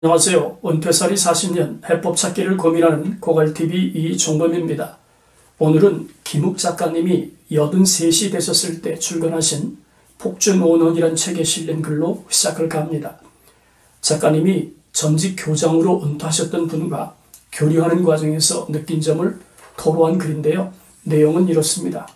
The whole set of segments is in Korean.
안녕하세요. 은퇴살이 40년 해법 찾기를 고민하는 고갈TV 이종범입니다. 오늘은 김욱 작가님이 83이 되셨을 때 출간하신 폭주노년이란 책에 실린 글로 시작할까 합니다. 작가님이 전직 교장으로 은퇴하셨던 분과 교류하는 과정에서 느낀 점을 토로한 글인데요. 내용은 이렇습니다.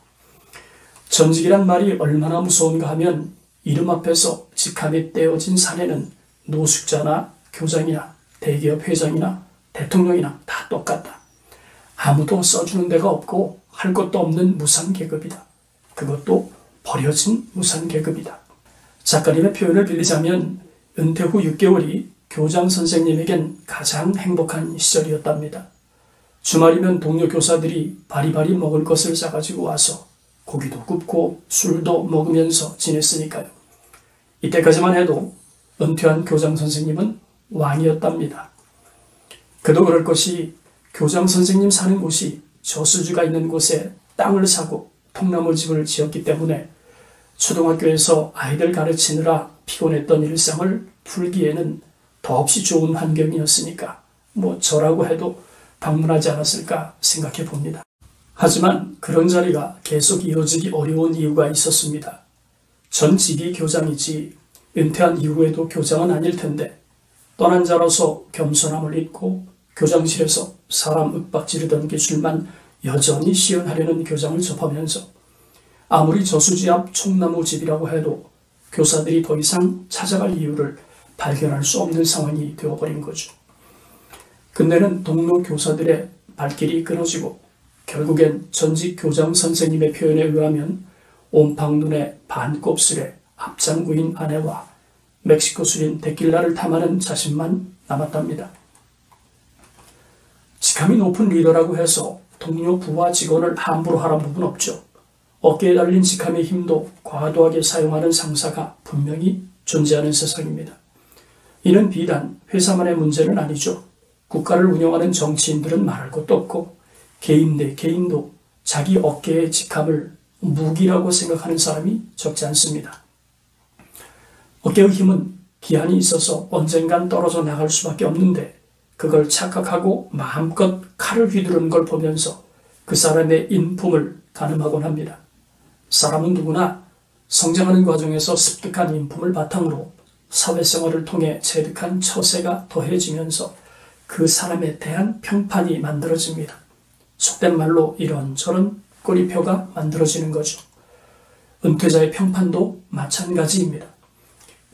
전직이란 말이 얼마나 무서운가 하면 이름 앞에서 직함이 떼어진 사내는 노숙자나 교장이나 대기업 회장이나 대통령이나 다 똑같다. 아무도 써주는 데가 없고 할 것도 없는 무산계급이다. 그것도 버려진 무산계급이다. 작가님의 표현을 빌리자면 은퇴 후 6개월이 교장 선생님에겐 가장 행복한 시절이었답니다. 주말이면 동료 교사들이 바리바리 먹을 것을 싸가지고 와서 고기도 굽고 술도 먹으면서 지냈으니까요. 이때까지만 해도 은퇴한 교장 선생님은 왕이었답니다. 그도 그럴 것이 교장 선생님 사는 곳이 저수지가 있는 곳에 땅을 사고 통나무집을 지었기 때문에 초등학교에서 아이들 가르치느라 피곤했던 일상을 풀기에는 더없이 좋은 환경이었으니까 저라고 해도 방문하지 않았을까 생각해 봅니다. 하지만 그런 자리가 계속 이어지기 어려운 이유가 있었습니다. 전직이 교장이지 은퇴한 이후에도 교장은 아닐 텐데 떠난 자로서 겸손함을 잊고 교장실에서 사람 윽박지르던 기술만 여전히 시연하려는 교장을 접하면서 아무리 저수지 앞 총나무집이라고 해도 교사들이 더 이상 찾아갈 이유를 발견할 수 없는 상황이 되어버린 거죠. 근데는 동료 교사들의 발길이 끊어지고 결국엔 전직 교장 선생님의 표현에 의하면 옴팡눈에 반곱슬에 앞장구인 아내와 멕시코 술인 데킬라를 탐하는 자신만 남았답니다. 직함이 높은 리더라고 해서 동료 부하 직원을 함부로 하란 법은 없죠. 어깨에 달린 직함의 힘도 과도하게 사용하는 상사가 분명히 존재하는 세상입니다. 이는 비단 회사만의 문제는 아니죠. 국가를 운영하는 정치인들은 말할 것도 없고 개인 대 개인도 자기 어깨의 직함을 무기라고 생각하는 사람이 적지 않습니다. 어깨의 힘은 기한이 있어서 언젠간 떨어져 나갈 수밖에 없는데 그걸 착각하고 마음껏 칼을 휘두르는 걸 보면서 그 사람의 인품을 가늠하곤 합니다. 사람은 누구나 성장하는 과정에서 습득한 인품을 바탕으로 사회생활을 통해 체득한 처세가 더해지면서 그 사람에 대한 평판이 만들어집니다. 속된 말로 이런저런 꼬리표가 만들어지는 거죠. 은퇴자의 평판도 마찬가지입니다.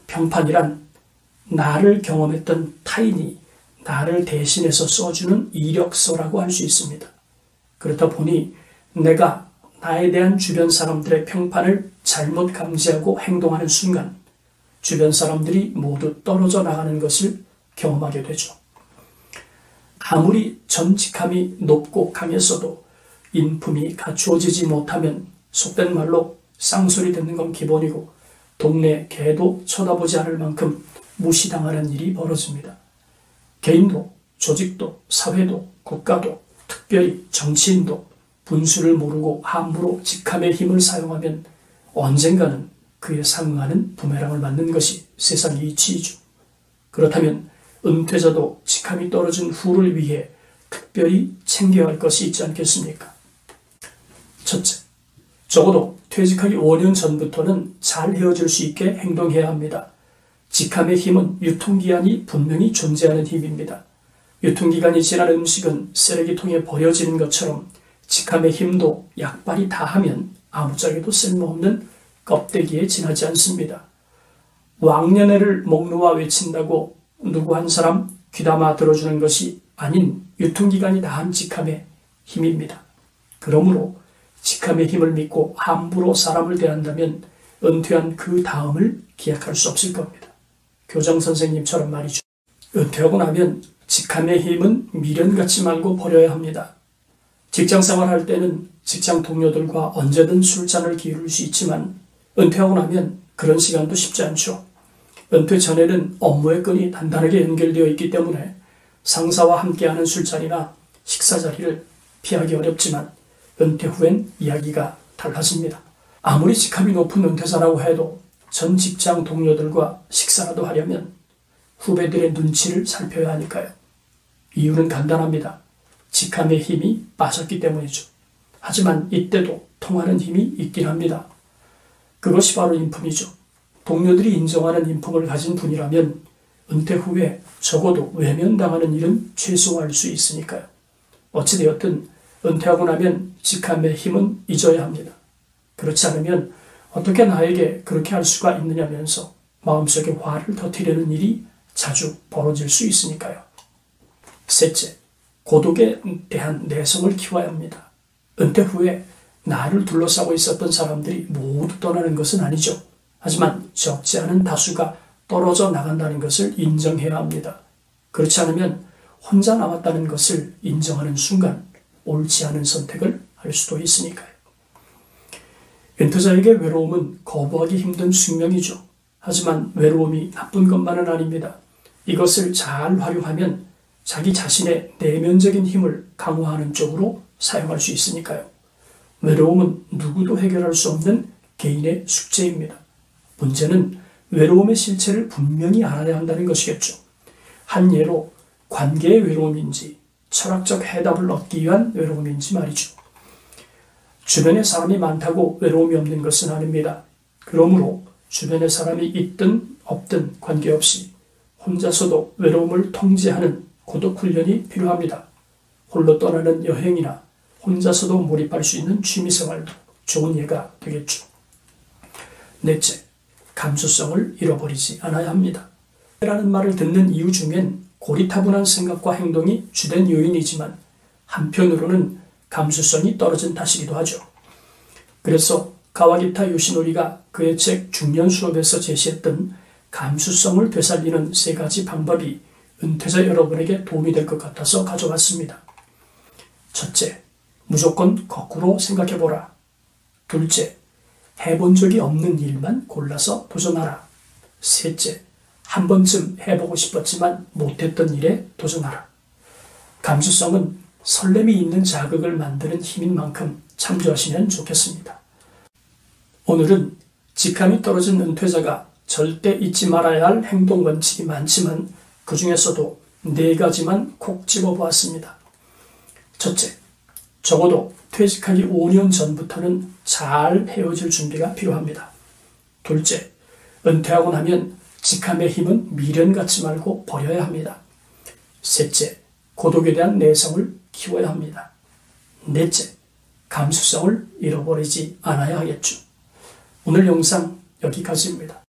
평판이란 나를 경험했던 타인이 나를 대신해서 써주는 이력서라고 할 수 있습니다. 그렇다 보니 내가 나에 대한 주변 사람들의 평판을 잘못 감지하고 행동하는 순간 주변 사람들이 모두 떨어져 나가는 것을 경험하게 되죠. 아무리 전직함이 높고 강했어도 인품이 갖추어지지 못하면 속된 말로 쌍소리 듣는 건 기본이고 동네 개도 쳐다보지 않을 만큼 무시당하는 일이 벌어집니다. 개인도, 조직도, 사회도, 국가도, 특별히 정치인도 분수를 모르고 함부로 직함의 힘을 사용하면 언젠가는 그에 상응하는 부메랑을 맞는 것이 세상의 이치이죠. 그렇다면 은퇴자도 직함이 떨어진 후를 위해 특별히 챙겨야 할 것이 있지 않겠습니까? 첫째, 적어도 퇴직하기 5년 전부터는 잘 헤어질 수 있게 행동해야 합니다. 직함의 힘은 유통기한이 분명히 존재하는 힘입니다. 유통기간이 지난 음식은 쓰레기통에 버려지는 것처럼 직함의 힘도 약발이 다하면 아무짝에도 쓸모없는 껍데기에 지나지 않습니다. 왕년회를 목놓아 외친다고 누구 한 사람 귀담아 들어주는 것이 아닌 유통기간이 다한 직함의 힘입니다. 그러므로 직함의 힘을 믿고 함부로 사람을 대한다면 은퇴한 그 다음을 기약할 수 없을 겁니다. 교장 선생님처럼 말이죠. 은퇴하고 나면 직함의 힘은 미련 갖지 말고 버려야 합니다. 직장생활 할 때는 직장 동료들과 언제든 술잔을 기울일 수 있지만 은퇴하고 나면 그런 시간도 쉽지 않죠. 은퇴 전에는 업무의 끈이 단단하게 연결되어 있기 때문에 상사와 함께하는 술자리나 식사 자리를 피하기 어렵지만 은퇴 후엔 이야기가 달라집니다. 아무리 직함이 높은 은퇴자라고 해도 전 직장 동료들과 식사라도 하려면 후배들의 눈치를 살펴야 하니까요. 이유는 간단합니다. 직함의 힘이 빠졌기 때문이죠. 하지만 이때도 통하는 힘이 있긴 합니다. 그것이 바로 인품이죠. 동료들이 인정하는 인품을 가진 분이라면 은퇴 후에 적어도 외면당하는 일은 최소화할 수 있으니까요. 어찌되었든 은퇴하고 나면 직함의 힘은 잊어야 합니다. 그렇지 않으면 어떻게 나에게 그렇게 할 수가 있느냐면서 마음속에 화를 터뜨리는 일이 자주 벌어질 수 있으니까요. 셋째, 고독에 대한 내성을 키워야 합니다. 은퇴 후에 나를 둘러싸고 있었던 사람들이 모두 떠나는 것은 아니죠. 하지만 적지 않은 다수가 떨어져 나간다는 것을 인정해야 합니다. 그렇지 않으면 혼자 남았다는 것을 인정하는 순간 옳지 않은 선택을 할 수도 있으니까요. 은퇴자에게 외로움은 거부하기 힘든 숙명이죠. 하지만 외로움이 나쁜 것만은 아닙니다. 이것을 잘 활용하면 자기 자신의 내면적인 힘을 강화하는 쪽으로 사용할 수 있으니까요. 외로움은 누구도 해결할 수 없는 개인의 숙제입니다. 문제는 외로움의 실체를 분명히 알아야 한다는 것이겠죠. 한 예로 관계의 외로움인지 철학적 해답을 얻기 위한 외로움인지 말이죠. 주변에 사람이 많다고 외로움이 없는 것은 아닙니다. 그러므로 주변에 사람이 있든 없든 관계없이 혼자서도 외로움을 통제하는 고독 훈련이 필요합니다. 홀로 떠나는 여행이나 혼자서도 몰입할 수 있는 취미생활도 좋은 예가 되겠죠. 넷째, 감수성을 잃어버리지 않아야 합니다. 라는 말을 듣는 이유 중엔 고리타분한 생각과 행동이 주된 요인이지만 한편으로는 감수성이 떨어진 탓이기도 하죠. 그래서 가와기타 요시노리가 그의 책 중년 수업에서 제시했던 감수성을 되살리는 3가지 방법이 은퇴자 여러분에게 도움이 될 것 같아서 가져왔습니다. 첫째, 무조건 거꾸로 생각해보라. 둘째, 해본 적이 없는 일만 골라서 도전하라. 셋째, 한 번쯤 해보고 싶었지만 못했던 일에 도전하라. 감수성은 설렘이 있는 자극을 만드는 힘인 만큼 참조하시면 좋겠습니다. 오늘은 직함이 떨어진 은퇴자가 절대 잊지 말아야 할 행동 원칙이 많지만 그 중에서도 4가지만 콕 집어보았습니다. 첫째, 적어도 퇴직하기 5년 전부터는 잘 헤어질 준비가 필요합니다. 둘째, 은퇴하고 나면 직함의 힘은 미련 갖지 말고 버려야 합니다. 셋째, 고독에 대한 내성을 키워야 합니다. 넷째, 감수성을 잃어버리지 않아야 하겠죠. 오늘 영상 여기까지입니다.